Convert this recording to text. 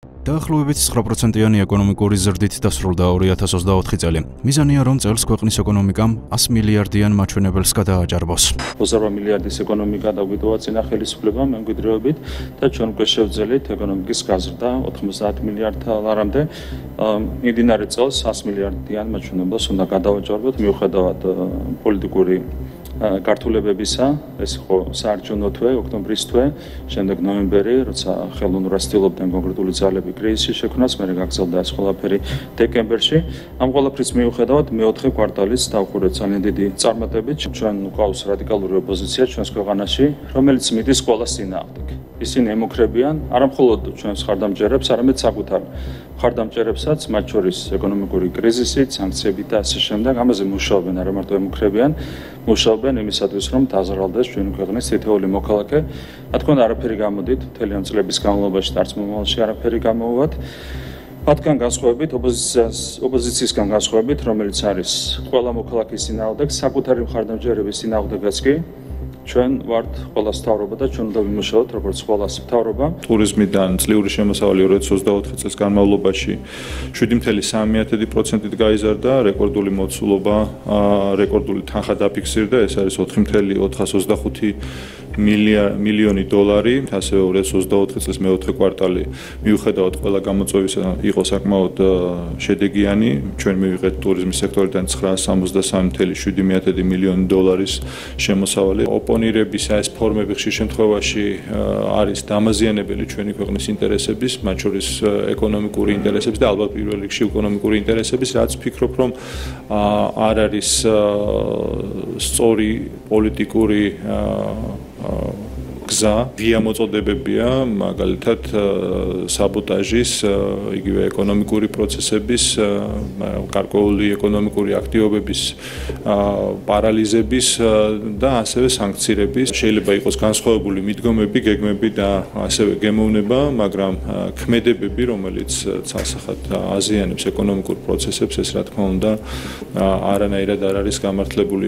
დაახლოებით 9%-იანი ეკონომიკური ზრდით დასრულდა 2024 წელი. მიზანია, რომ წელს ქვეყნის ეკონომიკამ 100 მილიარდიან მაჩვენებელს გადააჭარბოს. 28 მილიარდის ეკონომიკა დაგვიტოვა წინა ხელისუფლებამ მემკვიდრეობით და ჩვენ უკვე შევძელით ეკონომიკის გაზრდა 90 მილიარდ დოლარამდე. მიმდინარე წელს 100 მილიარდიან მაჩვენებელს უნდა გადავაჭარბოთ მიუხედავად პოლიტიკური გართულებებისა, ეს იყო საარჩევნო თვე, ოქტომბრის თვე, შემდეგ ნოემბერი, როცა ხელოვნურად ცდილობდნენ კონკრეტული ძალები კრიზისის შექმნას, მერე გაგრძელდა ეს ყველაფერი დეკემბერში. ამ ყველაფრის მიუხედავად მეოთხე კვარტალის დავყურეთ ძალიან დიდი წარმატებით. ჩვენ გვყავს რადიკალური ოპოზიცია ჩვენს ქვეყანაში, რომელიც მიდის ყველას წინააღმდეგ. ისინი ემუქრებიან არამხოლოდ ჩვენს მხარდამჭერებს, არამედ საკუთარ მხარდამჭერებსაც, მათ შორის ეკონომიკური კრიზისით, სანქციებით და ასე შემდეგ. ამაზე მუშაობენ, არა მარტო ემუქრებიან, მუშაობენ იმისათვის, რომ დაზარალდეს ჩვენი ქვეყნის თითოეული მოქალაქე. რა თქმა უნდა, არაფერი გამოდით, მთელი ამ წლების განმავლობაში და არც მომავალში არაფერი გამოვათ. მათგან განსხვავებით, ოპოზიციისგან განსხვავებით, რომელიც არის ყველა მოქალაქის წინააღმდეგ, საკუთარი მხარდამჭერების წინააღმდეგაც კი ჩვენ ვართ ყველას მთავრობა და ჩვენ უნდა ვიმუშაოთ როგორც ყველას მთავრობა. ტურიზმიდან წლიური შემოსავალი 2024 წელს განმავლობაში 7.3%-ით გაიზარდა, რეკორდული მოცულობა, რეკორდული თანხა დაფიქსირდა, ეს არის 4.425 მილიონი დოლარი, ასევე 2024 წლის მეოთხე კვარტალი მიუხედავად ყველა გამოწვევისა იყო საკმაოდ შედეგიანი. ჩვენ მივიღეთ ტურიზმის სექტორიდან 963.7 მილიონი დოლარის შემოსავალი. ოპონირების ეს ფორმები ხშირ შემთხვევაში არის დამაზიანებელი ჩვენი ქვეყნის ინტერესების, მათ შორის ეკონომიკური ინტერესების და ალბათ პირველ რიგში ეკონომიკური ინტერესების, რაც ვფიქრობ, რომ არ არის სწორი პოლიტიკური გზა, ვიამოწოდებებია, მაგალითად საბოტაჟის, იგივე ეკონომიკური პროცესების, გარკვეული ეკონომიკური აქტივობების პარალიზების და ასევე სანქცირების. შეიძლება იყოს განსხვავებული მიდგომები, გეგმები და ასევე გემოვნება, მაგრამ ქმედებები, რომელიც ცალსახად აზიანებს ეკონომიკურ პროცესებს, ეს რა თქმა უნდა არანაირად არ არის გამართლებული.